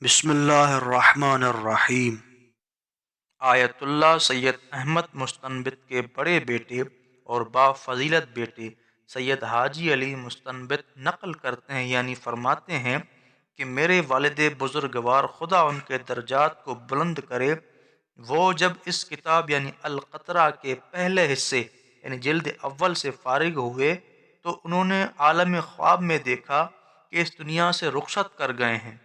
بسم اللہ الرحمن الرحیم۔ آیت اللہ سید احمد مستنبت کے بڑے بیٹے اور با فضیلت بیٹے سید حاجی علی مستنبت نقل کرتے ہیں، یعنی فرماتے ہیں کہ میرے والد بزرگوار خدا ان کے درجات کو بلند کرے، وہ جب اس کتاب یعنی القطرہ کے پہلے حصے یعنی جلد اول سے فارغ ہوئے تو انہوں نے عالم خواب میں دیکھا کہ اس دنیا سے رخصت کر گئے ہیں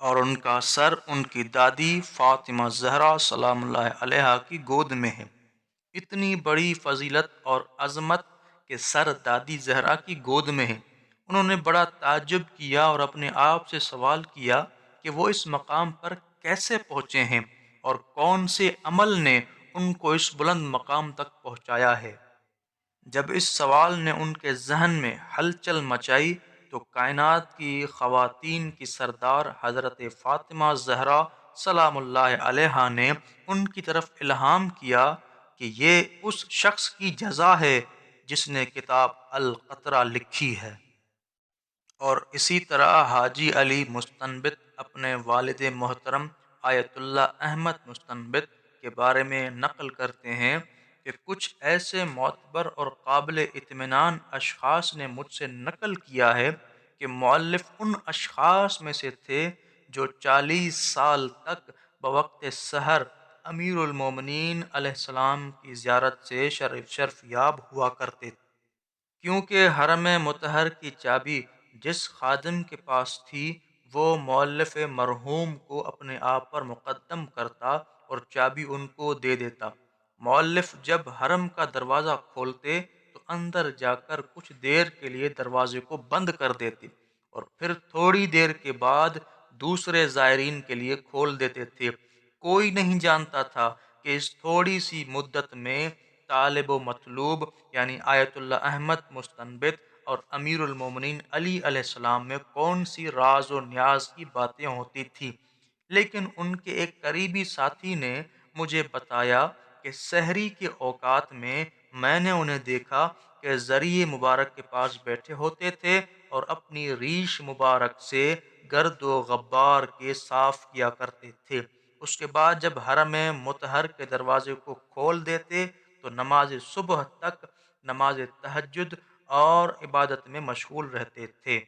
اور ان کا سر ان کی دادی فاطمہ زہرا سلام اللہ علیہا کی گود میں ہے۔ اتنی بڑی فضیلت اور عظمت کے سر دادی زہرا کی گود میں ہے۔ انہوں نے بڑا تعجب کیا اور اپنے آپ سے سوال کیا کہ وہ اس مقام پر کیسے پہنچے ہیں اور کون سے عمل نے ان کو اس بلند مقام تک پہنچایا ہے۔ جب اس سوال نے ان کے ذہن میں ہلچل مچائی تو کائنات کی خواتین کی سردار حضرت فاطمہ زہرا سلام اللہ علیہا نے ان کی طرف الہام کیا کہ یہ اس شخص کی جزا ہے جس نے کتاب القطرہ لکھی ہے۔ اور اسی طرح حاجی علی مستنبت اپنے والد محترم آیت اللہ احمد مستنبت کے بارے میں نقل کرتے ہیں کہ کچھ ایسے معتبر اور قابل اطمینان اشخاص نے مجھ سے نقل کیا ہے کہ مؤلف ان اشخاص میں سے تھے جو 40 سال تک بوقت سحر امیر المومنین علیہ السلام کی زیارت سے شرف یاب ہوا کرتے تھے، کیونکہ حرم مطہر کی چابی جس خادم کے پاس تھی وہ مؤلف مرحوم کو اپنے آپ پر مقدم کرتا اور چابی ان کو دے دیتا۔ مؤلف جب حرم کا دروازہ کھولتے تو اندر جا کر کچھ دیر کے لیے دروازے کو بند کر دیتے اور پھر تھوڑی دیر کے بعد دوسرے زائرین کے لیے کھول دیتے تھے۔ کوئی نہیں جانتا تھا کہ اس تھوڑی سی مدت میں طالب و مطلوب یعنی آیت اللہ احمد مستنبت اور امیر المومنین علی علیہ السلام میں کون سی راز و نیاز کی باتیں ہوتی تھی، لیکن ان کے ایک قریبی ساتھی نے مجھے بتایا کہ سحری کے اوقات میں نے انہیں دیکھا کہ ذریع مبارک کے پاس بیٹھے ہوتے تھے اور اپنی ریش مبارک سے گرد و غبار کے صاف کیا کرتے تھے۔ اس کے بعد جب حرم مطہر کے دروازے کو کھول دیتے تو نماز صبح تک نماز تہجد اور عبادت میں مشغول رہتے تھے۔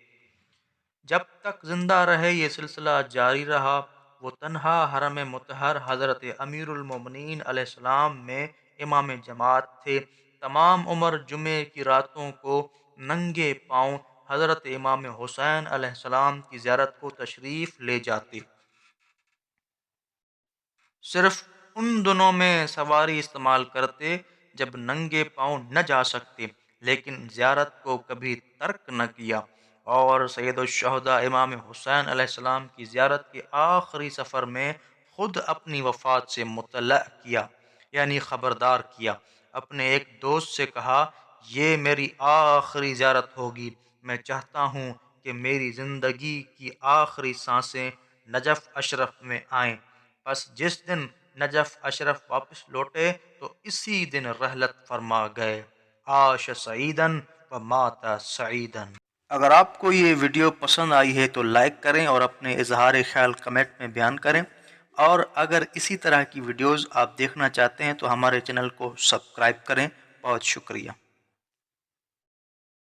جب تک زندہ رہے یہ سلسلہ جاری رہا۔ وہ تنہا حرم مطہر حضرت امیر المومنین علیہ السلام میں امام جماعت تھے۔ تمام عمر جمعے کی راتوں کو ننگے پاؤں حضرت امام حسین علیہ السلام کی زیارت کو تشریف لے جاتے۔ صرف ان دنوں میں سواری استعمال کرتے جب ننگے پاؤں نہ جا سکتے، لیکن زیارت کو کبھی ترک نہ کیا، اور سید الشہداء امام حسین علیہ السلام کی زیارت کے آخری سفر میں خود اپنی وفات سے مطلع کیا، یعنی خبردار کیا۔ اپنے ایک دوست سے کہا، یہ میری آخری زیارت ہوگی، میں چاہتا ہوں کہ میری زندگی کی آخری سانسیں نجف اشرف میں آئیں۔ بس جس دن نجف اشرف واپس لوٹے تو اسی دن رحلت فرما گئے۔ عاش سعیدن و مات سعیدن۔ اگر آپ کو یہ ویڈیو پسند آئی ہے تو لائک کریں اور اپنے اظہار خیال کمنٹ میں بیان کریں، اور اگر اسی طرح کی ویڈیوز آپ دیکھنا چاہتے ہیں تو ہمارے چینل کو سبسکرائب کریں۔ بہت شکریہ۔